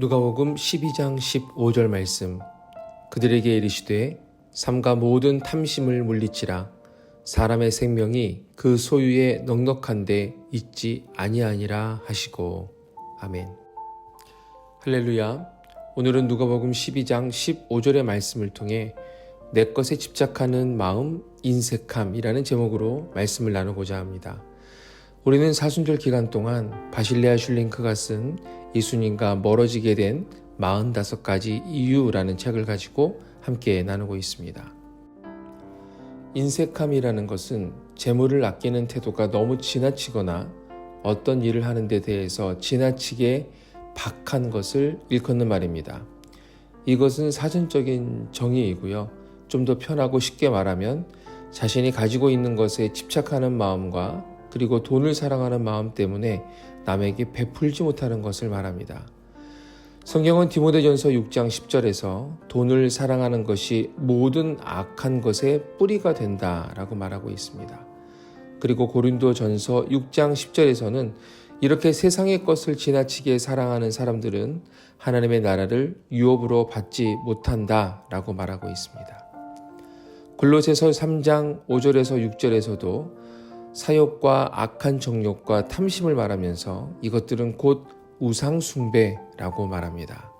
누가복음 12장 15절 말씀. 그들에게 이르시되 삼가 모든 탐심을 물리치라. 사람의 생명이 그 소유에 넉넉한데 있지 아니하니라 하시고. 아멘. 할렐루야. 오늘은 누가복음 12장 15절의 말씀을 통해 내 것에 집착하는 마음 인색함이라는 제목으로 말씀을 나누고자 합니다. 우리는 사순절 기간 동안 바실레아 슐링크가 쓴 예수님과 멀어지게 된 45가지 이유라는 책을 가지고 함께 나누고 있습니다. 인색함이라는 것은 재물을 아끼는 태도가 너무 지나치거나 어떤 일을 하는 데 대해서 지나치게 박한 것을 일컫는 말입니다. 이것은 사전적인 정의이고요. 좀 더 편하고 쉽게 말하면 자신이 가지고 있는 것에 집착하는 마음과 그리고 돈을 사랑하는 마음 때문에 남에게 베풀지 못하는 것을 말합니다. 성경은 디모데전서 6장 10절에서 돈을 사랑하는 것이 모든 악한 것의 뿌리가 된다라고 말하고 있습니다. 그리고 고린도전서 6장 10절에서는 이렇게 세상의 것을 지나치게 사랑하는 사람들은 하나님의 나라를 유업으로 받지 못한다라고 말하고 있습니다. 골로새서 3장 5절에서 6절에서도 사욕과 악한 정욕과 탐심을 말하면서 이것들은 곧 우상 숭배라고 말합니다.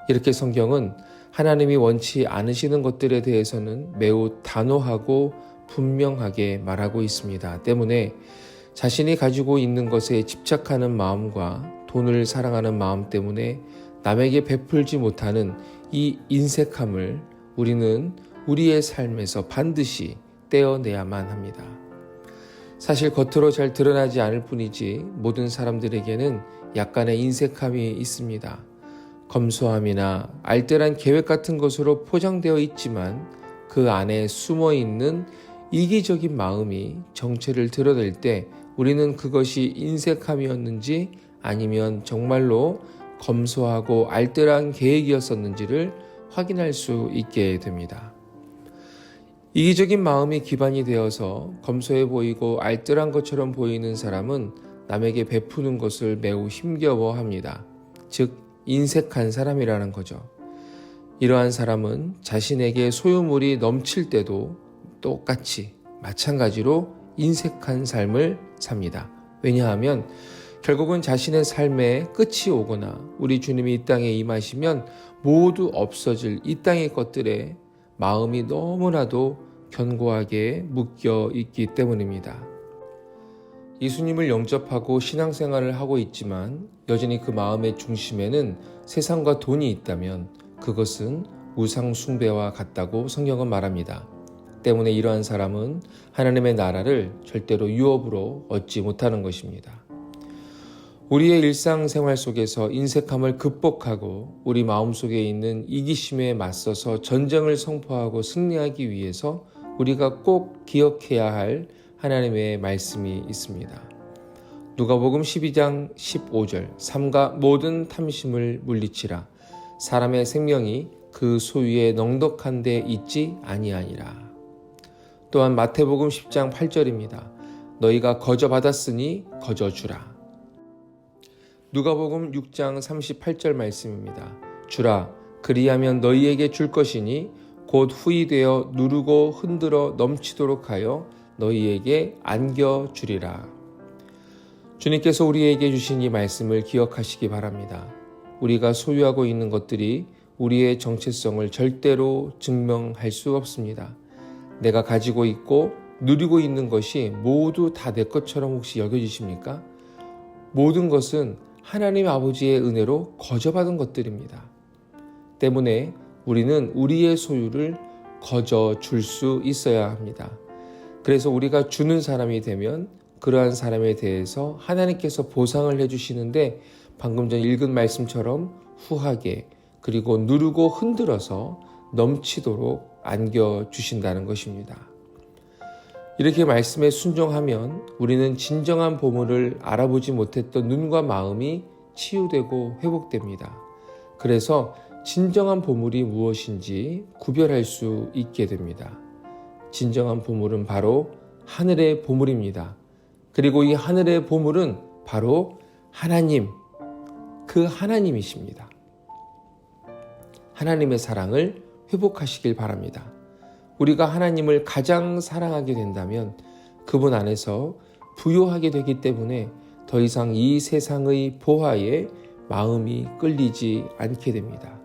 이렇게 성경은 하나님이 원치 않으시는 것들에 대해서는 매우 단호하고 분명하게 말하고 있습니다. 때문에 자신이 가지고 있는 것에 집착하는 마음과 돈을 사랑하는 마음 때문에 남에게 베풀지 못하는 이 인색함을 우리는 우리의 삶에서 반드시 떼어내야만 합니다. 사실 겉으로 잘 드러나지 않을 뿐이지 모든 사람들에게는 약간의 인색함이 있습니다. 검소함이나 알뜰한 계획 같은 것으로 포장되어 있지만 그 안에 숨어있는 이기적인 마음이 정체를 드러낼 때 우리는 그것이 인색함이었는지 아니면 정말로 검소하고 알뜰한 계획이었었는지를 확인할 수 있게 됩니다. 이기적인 마음이 기반이 되어서 검소해 보이고 알뜰한 것처럼 보이는 사람은 남에게 베푸는 것을 매우 힘겨워합니다. 즉 인색한 사람이라는 거죠. 이러한 사람은 자신에게 소유물이 넘칠 때도 똑같이 마찬가지로 인색한 삶을 삽니다. 왜냐하면 결국은 자신의 삶에 끝이 오거나 우리 주님이 이 땅에 임하시면 모두 없어질 이 땅의 것들에 마음이 너무나도 견고하게 묶여 있기 때문입니다. 예수님을 영접하고 신앙생활을 하고 있지만 여전히 그 마음의 중심에는 세상과 돈이 있다면 그것은 우상 숭배와 같다고 성경은 말합니다. 때문에 이러한 사람은 하나님의 나라를 절대로 유업으로 얻지 못하는 것입니다. 우리의 일상생활 속에서 인색함을 극복하고 우리 마음속에 있는 이기심에 맞서서 전쟁을 선포하고 승리하기 위해서 우리가 꼭 기억해야 할 하나님의 말씀이 있습니다. 누가복음 12장 15절 삼가 모든 탐심을 물리치라. 사람의 생명이 그 소유에 넉넉한 데 있지 아니하니라. 또한 마태복음 10장 8절입니다. 너희가 거저 받았으니 거저 주라. 누가복음 6장 38절 말씀입니다. 주라 그리하면 너희에게 줄 것이니 곧 후히 되어 누르고 흔들어 넘치도록 하여 너희에게 안겨주리라. 주님께서 우리에게 주신 이 말씀을 기억하시기 바랍니다. 우리가 소유하고 있는 것들이 우리의 정체성을 절대로 증명할 수 없습니다. 내가 가지고 있고 누리고 있는 것이 모두 다 내 것처럼 혹시 여겨지십니까? 모든 것은 하나님 아버지의 은혜로 거저받은 것들입니다. 때문에 우리는 우리의 소유를 거저 줄 수 있어야 합니다. 그래서 우리가 주는 사람이 되면 그러한 사람에 대해서 하나님께서 보상을 해주시는데 방금 전 읽은 말씀처럼 후하게 그리고 누르고 흔들어서 넘치도록 안겨주신다는 것입니다. 이렇게 말씀에 순종하면 우리는 진정한 보물을 알아보지 못했던 눈과 마음이 치유되고 회복됩니다. 그래서 진정한 보물이 무엇인지 구별할 수 있게 됩니다. 진정한 보물은 바로 하늘의 보물입니다. 그리고 이 하늘의 보물은 바로 하나님, 그 하나님이십니다. 하나님의 사랑을 회복하시길 바랍니다. 우리가 하나님을 가장 사랑하게 된다면 그분 안에서 부요하게 되기 때문에 더 이상 이 세상의 보화에 마음이 끌리지 않게 됩니다.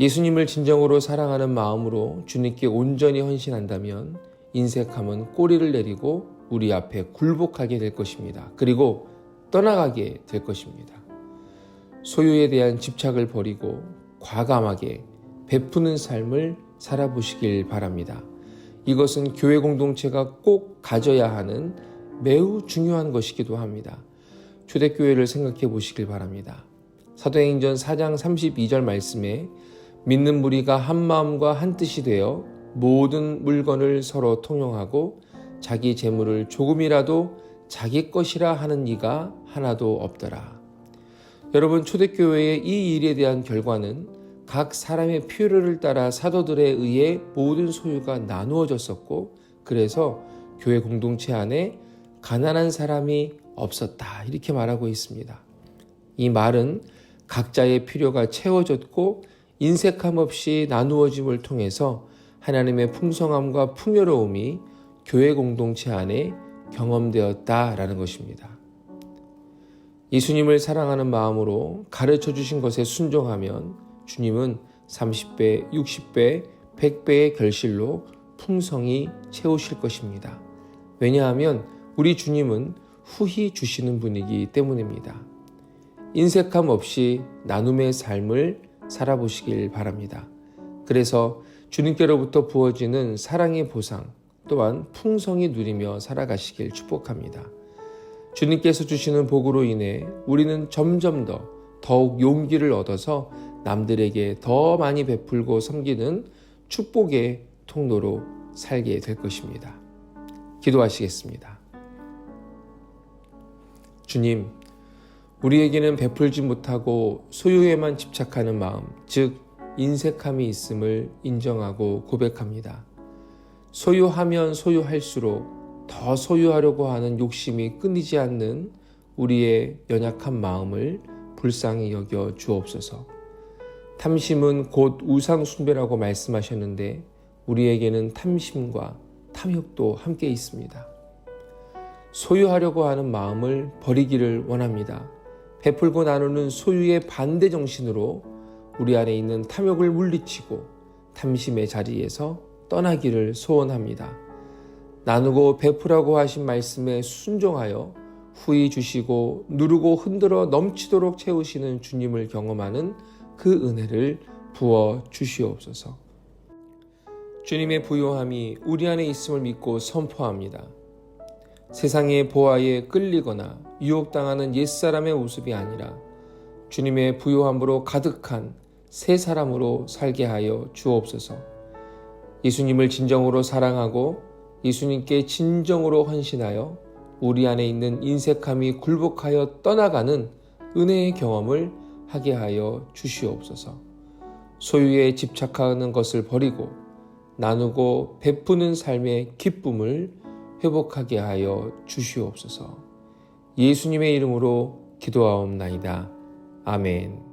예수님을 진정으로 사랑하는 마음으로 주님께 온전히 헌신한다면 인색함은 꼬리를 내리고 우리 앞에 굴복하게 될 것입니다. 그리고 떠나가게 될 것입니다. 소유에 대한 집착을 버리고 과감하게 베푸는 삶을 살아보시길 바랍니다. 이것은 교회 공동체가 꼭 가져야 하는 매우 중요한 것이기도 합니다. 초대교회를 생각해 보시길 바랍니다. 사도행전 4장 32절 말씀에 믿는 무리가 한 마음과 한 뜻이 되어 모든 물건을 서로 통용하고 자기 재물을 조금이라도 자기 것이라 하는 이가 하나도 없더라. 여러분, 초대교회의 이 일에 대한 결과는 각 사람의 필요를 따라 사도들에 의해 모든 소유가 나누어졌었고, 그래서 교회 공동체 안에 가난한 사람이 없었다, 이렇게 말하고 있습니다. 이 말은 각자의 필요가 채워졌고 인색함 없이 나누어짐을 통해서 하나님의 풍성함과 풍요로움이 교회 공동체 안에 경험되었다라는 것입니다. 예수님을 사랑하는 마음으로 가르쳐 주신 것에 순종하면 주님은 30배, 60배, 100배의 결실로 풍성히 채우실 것입니다. 왜냐하면 우리 주님은 후히 주시는 분이기 때문입니다. 인색함 없이 나눔의 삶을 살아보시길 바랍니다. 그래서 주님께로부터 부어지는 사랑의 보상 또한 풍성히 누리며 살아가시길 축복합니다. 주님께서 주시는 복으로 인해 우리는 점점 더욱 용기를 얻어서 남들에게 더 많이 베풀고 섬기는 축복의 통로로 살게 될 것입니다. 기도하시겠습니다. 주님, 우리에게는 베풀지 못하고 소유에만 집착하는 마음, 즉 인색함이 있음을 인정하고 고백합니다. 소유하면 소유할수록 더 소유하려고 하는 욕심이 끊이지 않는 우리의 연약한 마음을 불쌍히 여겨 주옵소서. 탐심은 곧 우상 숭배라고 말씀하셨는데 우리에게는 탐심과 탐욕도 함께 있습니다. 소유하려고 하는 마음을 버리기를 원합니다. 베풀고 나누는 소유의 반대 정신으로 우리 안에 있는 탐욕을 물리치고 탐심의 자리에서 떠나기를 소원합니다. 나누고 베푸라고 하신 말씀에 순종하여 후히 주시고 누르고 흔들어 넘치도록 채우시는 주님을 경험하는 그 은혜를 부어 주시옵소서. 주님의 부요함이 우리 안에 있음을 믿고 선포합니다. 세상의 보화에 끌리거나 유혹당하는 옛사람의 모습이 아니라 주님의 부요함으로 가득한 새 사람으로 살게 하여 주옵소서. 예수님을 진정으로 사랑하고 예수님께 진정으로 헌신하여 우리 안에 있는 인색함이 굴복하여 떠나가는 은혜의 경험을 하게 하여 주시옵소서. 소유에 집착하는 것을 버리고 나누고 베푸는 삶의 기쁨을 회복하게 하여 주시옵소서. 예수님의 이름으로 기도하옵나이다. 아멘.